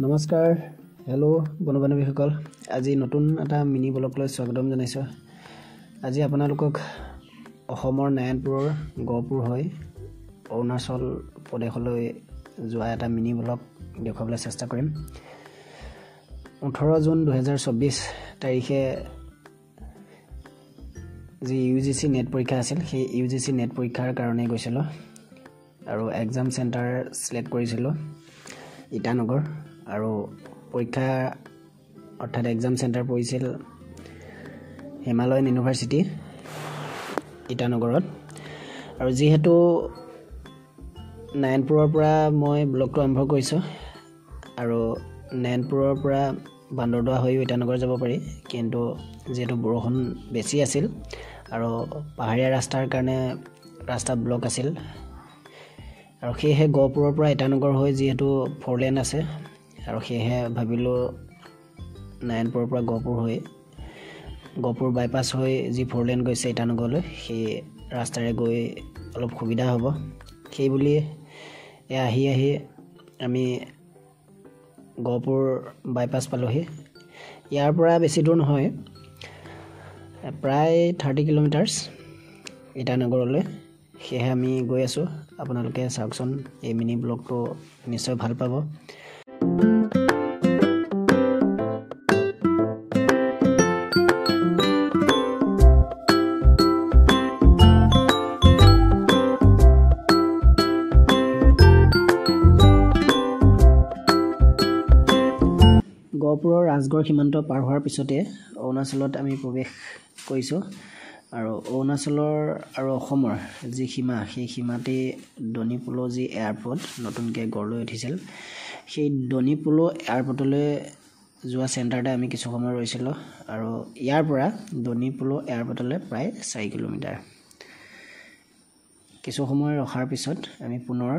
নমস্কাৰ হেল্ল' বন্ধু-বান্ধৱীসকল আজি নতুন এটা মিনি ব্লগলৈ স্বাগতম জনাইছো আজি আপোনালোকক অসমৰ নাৰায়ণপুৰৰ গহপুৰ হৈ অৰুণাচল প্ৰদেশলৈ যোৱা এটা মিনি ব্লগ দেখুৱাবলৈ চেষ্টা কৰিম 18 জুন 2024 তাৰিখে যি ইউজিসি নেট পৰীক্ষা আছিল সেই ইউজিসি নেট পৰীক্ষাৰ কাৰণে গৈছিল আৰু এক্সাম সেন্টাৰ সিলেক্ট কৰিছিল ইটানগৰ আৰু পৰীক্ষা অৰ্থাৎ এক্সাম সেন্টাৰ পৰিছিল হিমালয়ান ইউনিভাৰ্সিটি ইটানগৰত আৰু যেহেতু নাৰায়ণপুৰৰ পৰা মই ব্লগটো আৰম্ভ কৰিছো আৰু নাৰায়ণপুৰৰ পৰা বান্দৰদোৱা হৈ ইটানগৰ যাব পাৰি কিন্তু যেহেতু বৰষুণ বেছি আছিল আৰু পাহাৰীয়া ৰাস্তাৰ কাৰণে ৰাস্তা ব্লক আছিল আৰু সেয়ে গহপুৰৰ পৰা ইটানগৰ হৈ যেহেতু 4 লেন আছে আৰু সেয়ে ভাবিলো নাৰায়ণপুৰৰ পৰা গহপুৰ বাইপাছ হৈ যি 4 লেন গৈছে ইটানগৰলৈ সেই ৰাস্তাৰে গৈ অলপ সুবিধা হ'ব সেই বুলি আহি আমি গহপুৰ বাইপাছ পালোহি ইয়াৰ পৰা বেছি দূৰ নহয় প্ৰায় 30 কিলোমিটাৰছ ইটানগৰলৈ সেয়ে আমি গৈ আছো আপোনালোকে চাওকচোন এই মিনি ব্লগটো নিশ্চয় ভাল পাব গহপুৰৰ ৰাজগড় সীমান্ত পাৰ হোৱাৰ পিছতে অৰুণাচলত আমি প্ৰৱেশ কৰিছো আৰু অৰুণাচলৰ আৰু অসমৰ যি সীমা সেই সীমাতে ডনিপোলো যি এয়াৰপোৰ্ট নতুনকৈ গঢ়লৈ উঠিছিল সেই ডনিপোলো এয়াৰপোৰ্টলৈ যোৱা চেণ্টাৰতে আমি কিছু সময় ৰৈছিল আৰু ইয়াৰ পৰা ডনিপোলো এয়াৰপোৰ্টলৈ প্ৰায় 4 কিলোমিটাৰ কিছু সময় ৰখাৰ পিছত আমি পুনৰ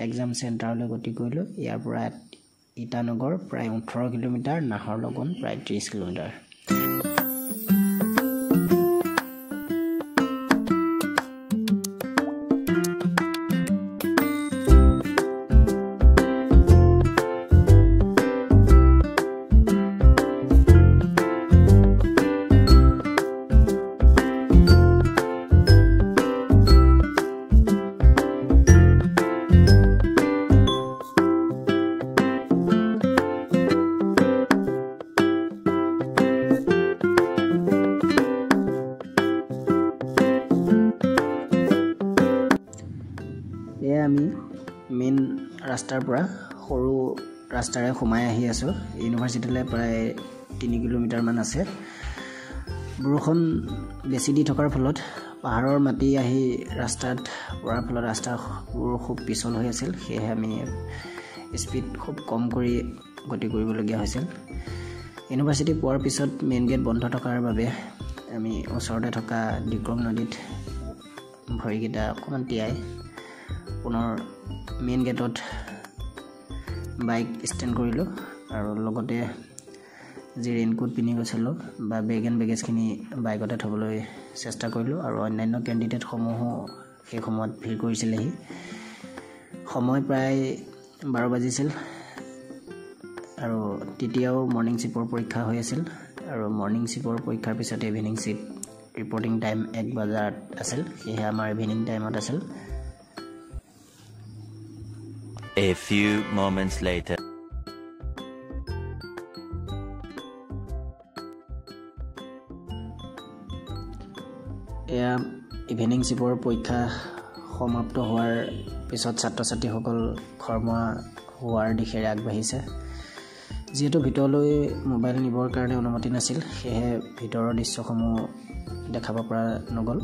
এক্সাম চেণ্টাৰলৈ গতি কৰিলো ইয়াৰ পৰা ইটানগৰ প্ৰায় 18 কিলোমিটাৰ নাহৰলগুন প্ৰায় 30 কিলোমিটাৰ আমি মেইন ৰাস্তাৰ পৰা সৰু ৰাস্তাৰে সোমাই আহি আছো ইউনিভাৰ্সিটিলৈ প্ৰায় 3 কিলোমিটাৰ মান আছে বৰষুণ বেছি দি থকাৰ ফলত পাহাৰৰ মাটি আহি ৰাস্তাত পৰাৰ ফলত ৰাস্তাবোৰ খুব পিছল হৈ আছিল সেয়ে আমি স্পীড খুব কম কৰি গতি কৰিবলগীয়া হৈছিল ইউনিভাৰ্সিটি পোৱাৰ পিছত মেইন গেট বন্ধ থকাৰ বাবে আমি ওচৰতে থকা ডিক্ৰং নদীত ভৰিকেইটা অকমান তিয়াই পুনৰ মেইন গেটত বাইক ষ্টেণ্ড কৰিলো আৰু লগতে যি ৰেইনকোট পিন্ধি গৈছিলো বা বেগ এণ্ড বেগেজখিনি বাইকতে থবলৈ চেষ্টা কৰিলো আৰু অন্যান্য কেণ্ডিডেট সমূহো সেই সময়ত ভিৰ কৰিছিলেহি সময় প্ৰায় 12 বাজিছিল আৰু তেতিয়াও মৰ্নিং শিপৰ পৰীক্ষা হৈ আছিল আৰু মৰ্নিং শিপৰ পৰীক্ষাৰ পিছত ইভিনিং শিপ ৰিপৰ্টিং টাইম 1 বজাত আছিল সেয়ে আমাৰ ইভিনিং টাইমত আছিল A few moments later. Evening শিপৰ পৰীক্ষা সমাপ্ত হোৱাৰ পিছত ছাত্ৰ-ছাত্ৰীসকল ঘৰমুৱা হোৱাৰ দিশেৰে আগবাঢ়িছে যেহেতু ভিতৰলৈ মোবাইল নিবৰ কাৰণে অনুমতি নাছিল সেয়ে ভিতৰৰ দৃশ্যসমূহ দেখাব পৰা নগল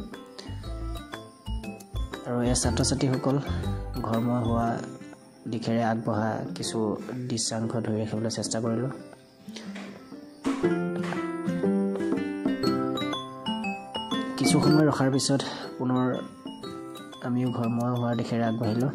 আৰু এই ছাত্ৰ-ছাত্ৰীসকল ঘৰমুৱা হোৱা দিশেৰে আগবঢ়া কিছু দৃশ্যাংশ ধৰি ৰাখিবলৈ চেষ্টা কৰিলো কিছু সময় ৰখাৰ পিছত পুনৰ আমিও ঘৰমুৱা হোৱাৰ দিশেৰে আগবাঢ়িলো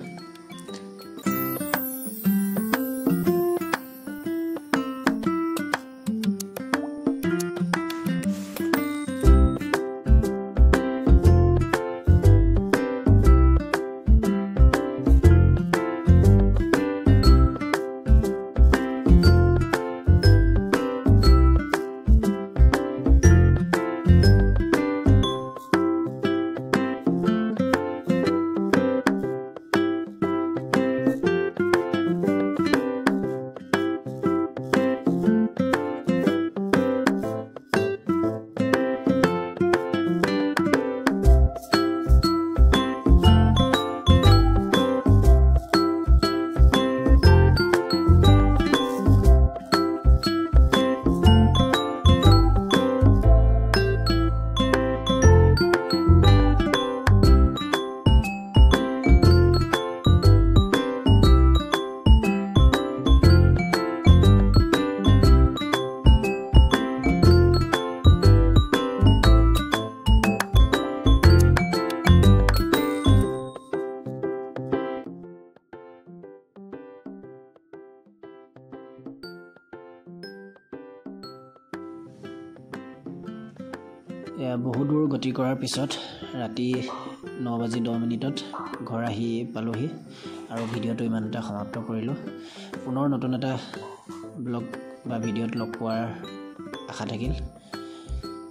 বহু দূৰ গতি কৰাৰ পিছত ৰাতি 9:10 ঘৰ আহি পালোহি আৰু ভিডিঅ'টো ইমানতে সমাপ্ত কৰিলোঁ। পুনৰ নতুন এটা ব্লগ বা ভিডিঅ'ত লগ পোৱাৰ আশা থাকিল।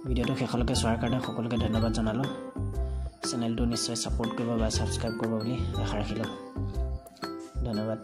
ভিডিঅ'টো শেষলৈকে চোৱাৰ কাৰণে সকলোকে ধন্যবাদ জনালোঁ। চেনেলটো নিশ্চয় ছাপোৰ্ট কৰিব বা ছাবস্ক্ৰাইব কৰিব বুলি আশা ৰাখিলোঁ। ধন্যবাদ।